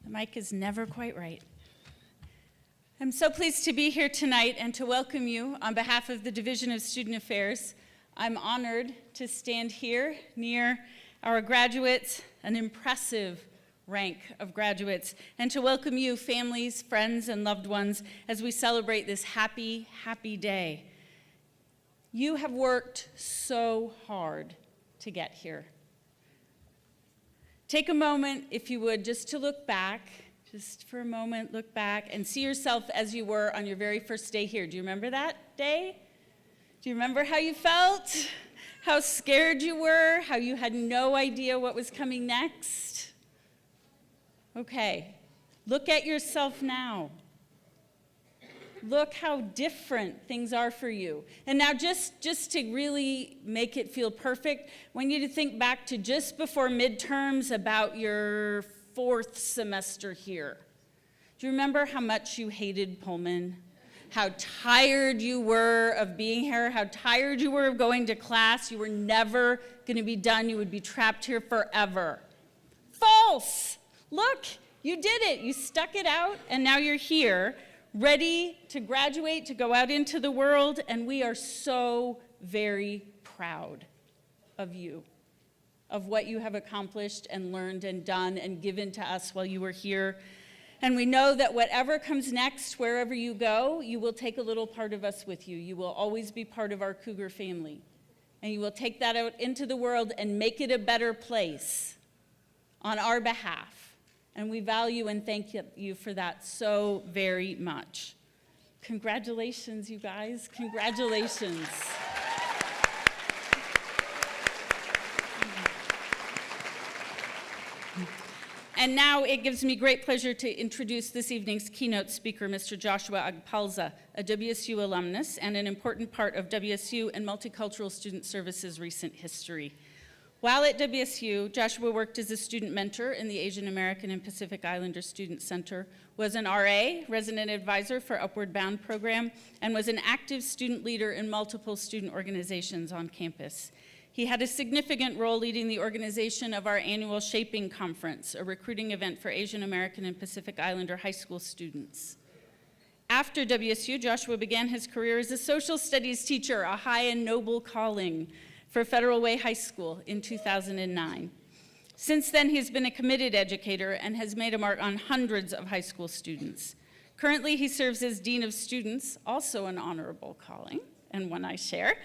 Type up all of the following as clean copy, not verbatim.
The mic is never quite right. I'm so pleased to be here tonight and to welcome you on behalf of the Division of Student Affairs. I'm honored to stand here near our graduates, an impressive rank of graduates, and to welcome you, families, friends, and loved ones, as we celebrate this happy, happy day. You have worked so hard to get here. Take a moment, if you would, just to look back. Just for a moment, look back and see yourself as you were on your very first day here. Do you remember that day? Do you remember how you felt? How scared you were? How you had no idea what was coming next? Okay, look at yourself now. Look how different things are for you. And now just to really make it feel perfect, I want you to think back to just before midterms about your fourth semester here. Do you remember how much you hated Pullman? How tired you were of being here? How tired you were of going to class? You were never going to be done. You would be trapped here forever. False! Look, you did it. You stuck it out, and now you're here, ready to graduate, to go out into the world, and we are so very proud of you, of what you have accomplished and learned and done and given to us while you were here. And we know that whatever comes next, wherever you go, you will take a little part of us with you. You will always be part of our Cougar family. And you will take that out into the world and make it a better place on our behalf. And we value and thank you for that so very much. Congratulations, you guys. Congratulations. And now it gives me great pleasure to introduce this evening's keynote speaker, Mr. Joshua Agpalza, a WSU alumnus and an important part of WSU and Multicultural Student Services' recent history. While at WSU, Joshua worked as a student mentor in the Asian American and Pacific Islander Student Center, was an RA, resident advisor for Upward Bound program, and was an active student leader in multiple student organizations on campus. He had a significant role leading the organization of our annual Shaping Conference, a recruiting event for Asian American and Pacific Islander high school students. After WSU, Joshua began his career as a social studies teacher, a high and noble calling, for Federal Way High School in 2009. Since then, he's been a committed educator and has made a mark on hundreds of high school students. Currently, he serves as Dean of Students, also an honorable calling, and one I share,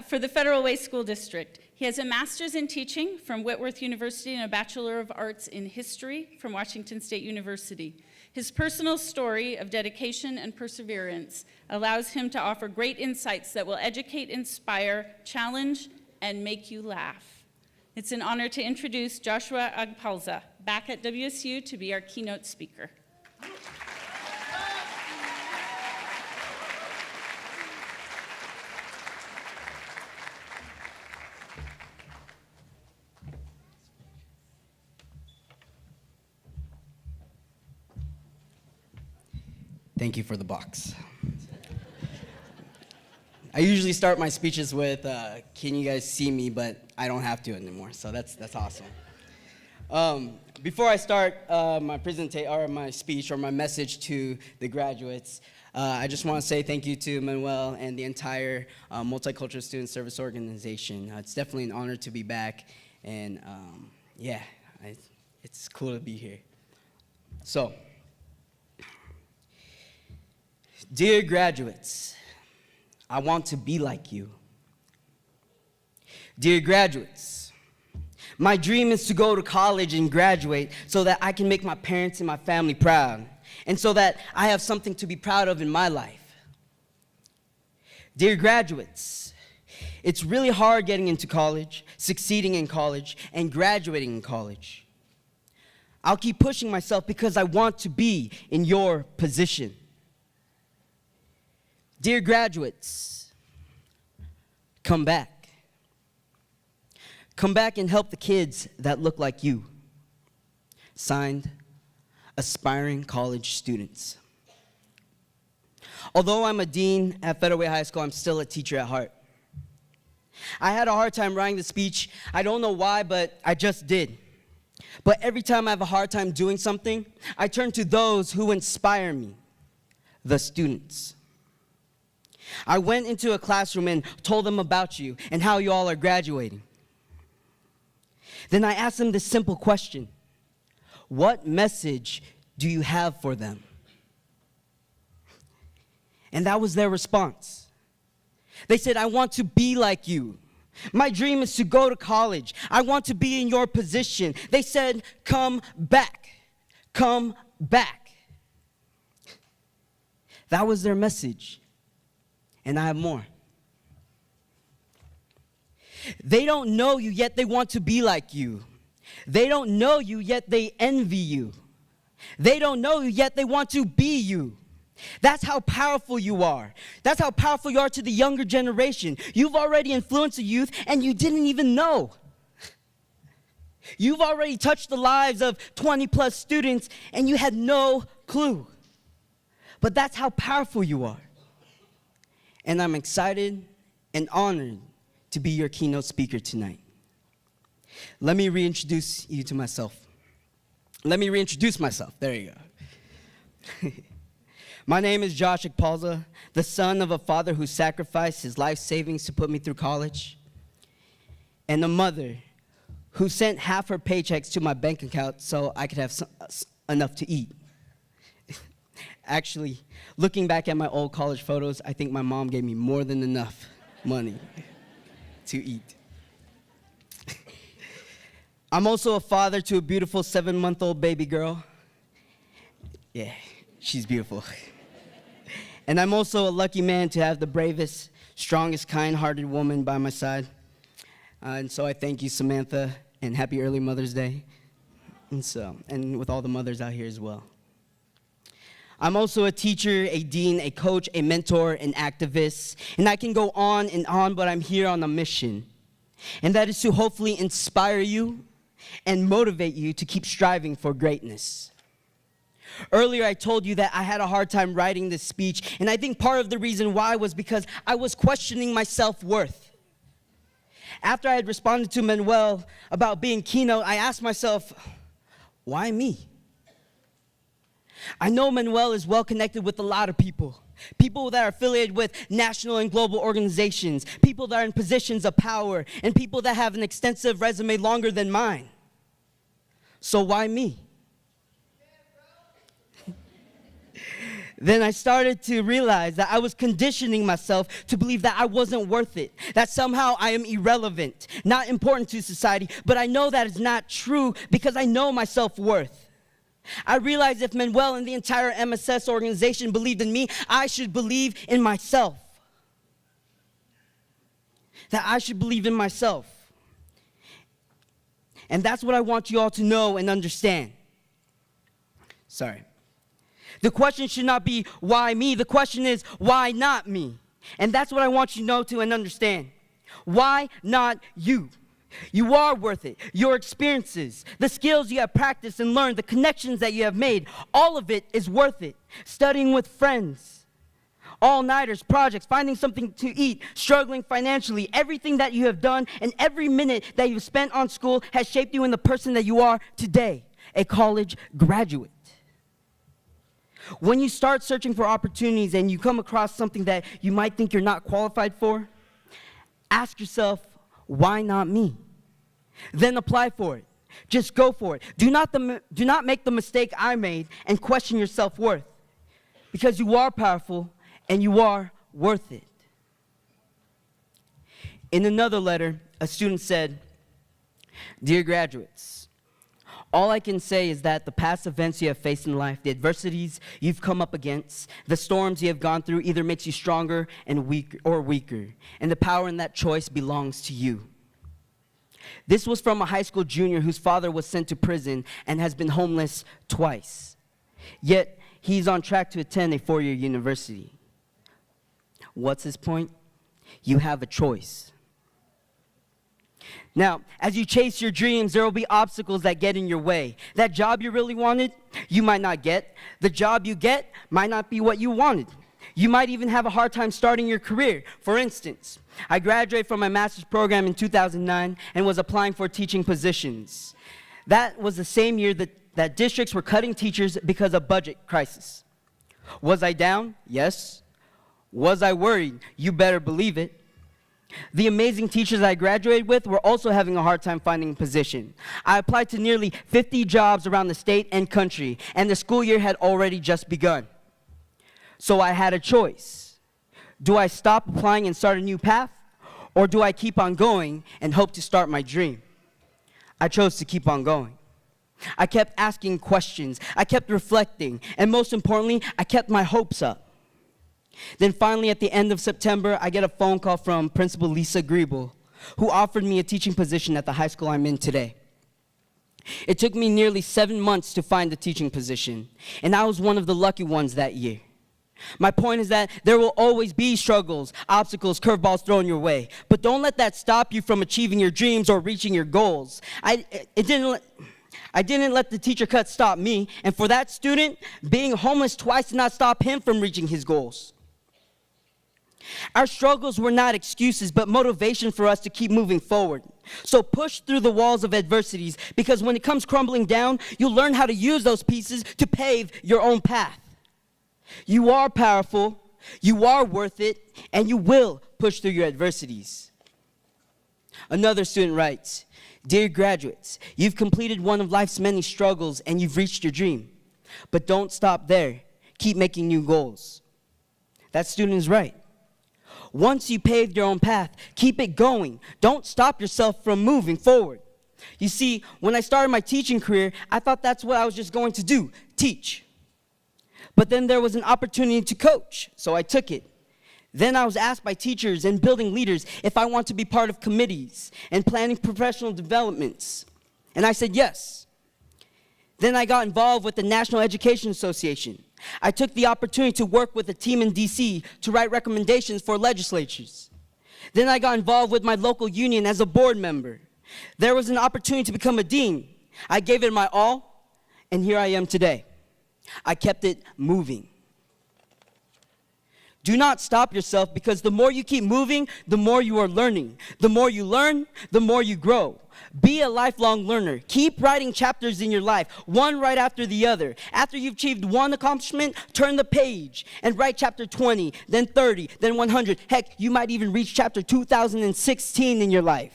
for the Federal Way School District. He has a master's in teaching from Whitworth University and a Bachelor of Arts in History from Washington State University. His personal story of dedication and perseverance allows him to offer great insights that will educate, inspire, challenge, and make you laugh. It's an honor to introduce Joshua Agpalza, back at WSU to be our keynote speaker. Thank you for the box. I usually start my speeches with, can you guys see me, but I don't have to anymore, so that's awesome. Before I start my speech or my message to the graduates, I just want to say thank you to Manuel and the entire Multicultural Student Service Organization. It's definitely an honor to be back, and it's cool to be here. So, dear graduates, I want to be like you. Dear graduates, my dream is to go to college and graduate so that I can make my parents and my family proud, and so that I have something to be proud of in my life. Dear graduates, it's really hard getting into college, succeeding in college, and graduating in college. I'll keep pushing myself because I want to be in your position. Dear graduates, come back. Come back and help the kids that look like you. Signed, aspiring college students. Although I'm a dean at Federal Way High School, I'm still a teacher at heart. I had a hard time writing the speech. I don't know why, but I just did. But every time I have a hard time doing something, I turn to those who inspire me, the students. I went into a classroom and told them about you and how you all are graduating. Then I asked them this simple question: what message do you have for them? And that was their response. They said, I want to be like you. My dream is to go to college. I want to be in your position. They said, come back. Come back. That was their message. And I have more. They don't know you, yet they want to be like you. They don't know you, yet they envy you. They don't know you, yet they want to be you. That's how powerful you are. That's how powerful you are to the younger generation. You've already influenced the youth, and you didn't even know. You've already touched the lives of 20-plus students, and you had no clue. But that's how powerful you are. And I'm excited and honored to be your keynote speaker tonight. Let me reintroduce you to myself. There you go. My name is Josh Ekpalza, the son of a father who sacrificed his life savings to put me through college, and a mother who sent half her paychecks to my bank account so I could have enough to eat. Actually, looking back at my old college photos, I think my mom gave me more than enough money to eat. I'm also a father to a beautiful 7-month-old baby girl. Yeah, she's beautiful. And I'm also a lucky man to have the bravest, strongest, kind-hearted woman by my side. And so I thank you, Samantha, and happy early Mother's Day. And with all the mothers out here as well. I'm also a teacher, a dean, a coach, a mentor, an activist. And I can go on, but I'm here on a mission. And that is to hopefully inspire you and motivate you to keep striving for greatness. Earlier, I told you that I had a hard time writing this speech, and I think part of the reason why was because I was questioning my self-worth. After I had responded to Manuel about being keynote, I asked myself, why me? I know Manuel is well connected with a lot of people that are affiliated with national and global organizations, people that are in positions of power, and people that have an extensive resume longer than mine. So why me? Then I started to realize that I was conditioning myself to believe that I wasn't worth it, that somehow I am irrelevant, not important to society, but I know that is not true because I know my self-worth. I realized if Manuel and the entire MSS organization believed in me, I should believe in myself. That I should believe in myself. And that's what I want you all to know and understand. Sorry. The question should not be, why me? The question is, why not me? And that's what I want you to know to and understand. Why not you? You are worth it. Your experiences, the skills you have practiced and learned, the connections that you have made, all of it is worth it. Studying with friends, all-nighters, projects, finding something to eat, struggling financially, everything that you have done and every minute that you've spent on school has shaped you in the person that you are today, a college graduate. When you start searching for opportunities and you come across something that you might think you're not qualified for, ask yourself, why not me? Then apply for it. Just go for it. Do not make the mistake I made and question your self-worth, because you are powerful and you are worth it. In another letter, a student said, "Dear graduates, all I can say is that the past events you have faced in life, the adversities you've come up against, the storms you have gone through either makes you stronger and weaker, and the power in that choice belongs to you." This was from a high school junior whose father was sent to prison and has been homeless twice. Yet, he's on track to attend a 4-year university. What's his point? You have a choice. Now, as you chase your dreams, there will be obstacles that get in your way. That job you really wanted, you might not get. The job you get might not be what you wanted. You might even have a hard time starting your career. For instance, I graduated from my master's program in 2009 and was applying for teaching positions. That was the same year that districts were cutting teachers because of budget crisis. Was I down? Yes. Was I worried? You better believe it. The amazing teachers I graduated with were also having a hard time finding a position. I applied to nearly 50 jobs around the state and country, and the school year had already just begun. So I had a choice. Do I stop applying and start a new path, or do I keep on going and hope to start my dream? I chose to keep on going. I kept asking questions, I kept reflecting, and most importantly, I kept my hopes up. Then finally, at the end of September, I get a phone call from Principal Lisa Griebel, who offered me a teaching position at the high school I'm in today. It took me nearly 7 months to find the teaching position, and I was one of the lucky ones that year. My point is that there will always be struggles, obstacles, curveballs thrown your way, but don't let that stop you from achieving your dreams or reaching your goals. I didn't let the teacher cut stop me, and for that student, being homeless twice did not stop him from reaching his goals. Our struggles were not excuses, but motivation for us to keep moving forward. So push through the walls of adversities, because when it comes crumbling down, you'll learn how to use those pieces to pave your own path. You are powerful, you are worth it, and you will push through your adversities. Another student writes, "Dear graduates, you've completed one of life's many struggles and you've reached your dream. But don't stop there. Keep making new goals." That student is right. Once you paved your own path, keep it going. Don't stop yourself from moving forward. You see, when I started my teaching career, I thought that's what I was just going to do, teach. But then there was an opportunity to coach, so I took it. Then I was asked by teachers and building leaders if I want to be part of committees and planning professional developments. And I said yes. Then I got involved with the National Education Association. I took the opportunity to work with a team in DC to write recommendations for legislatures. Then I got involved with my local union as a board member. There was an opportunity to become a dean. I gave it my all, and here I am today. I kept it moving. Do not stop yourself, because the more you keep moving, the more you are learning. The more you learn, the more you grow. Be a lifelong learner. Keep writing chapters in your life, one right after the other. After you've achieved one accomplishment, turn the page and write chapter 20, then 30, then 100. Heck, you might even reach chapter 2016 in your life.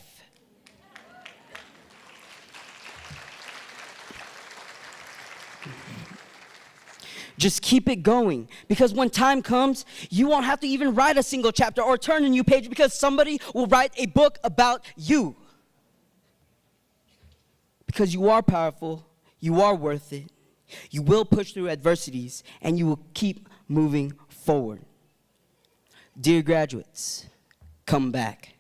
Just keep it going, because when time comes, you won't have to even write a single chapter or turn a new page, because somebody will write a book about you. Because you are powerful, you are worth it, you will push through adversities, and you will keep moving forward. Dear graduates, come back.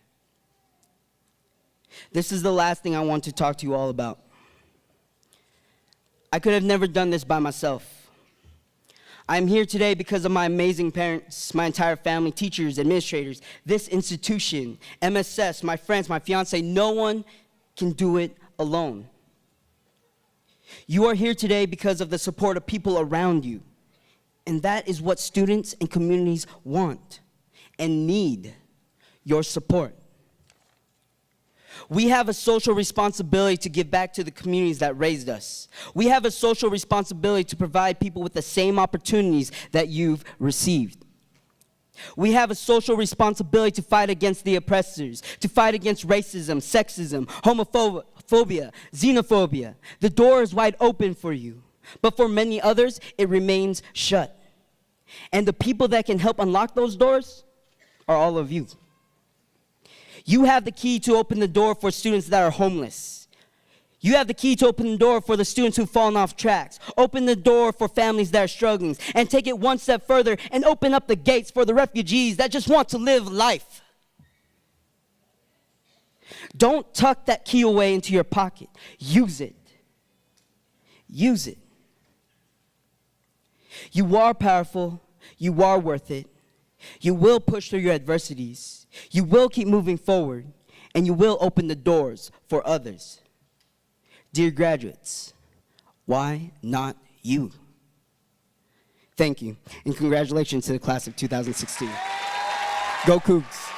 This is the last thing I want to talk to you all about. I could have never done this by myself. I'm here today because of my amazing parents, my entire family, teachers, administrators, this institution, MSS, my friends, my fiance. No one can do it alone. You are here today because of the support of people around you. And that is what students and communities want and need, your support. We have a social responsibility to give back to the communities that raised us. We have a social responsibility to provide people with the same opportunities that you've received. We have a social responsibility to fight against the oppressors, to fight against racism, sexism, homophobia, xenophobia. The door is wide open for you, but for many others, it remains shut. And the people that can help unlock those doors are all of you. You have the key to open the door for students that are homeless. You have the key to open the door for the students who've fallen off tracks. Open the door for families that are struggling, and take it one step further and open up the gates for the refugees that just want to live life. Don't tuck that key away into your pocket. Use it. Use it. You are powerful. You are worth it. You will push through your adversities. You will keep moving forward, and you will open the doors for others. Dear graduates, why not you? Thank you, and congratulations to the class of 2016. Go Cougs.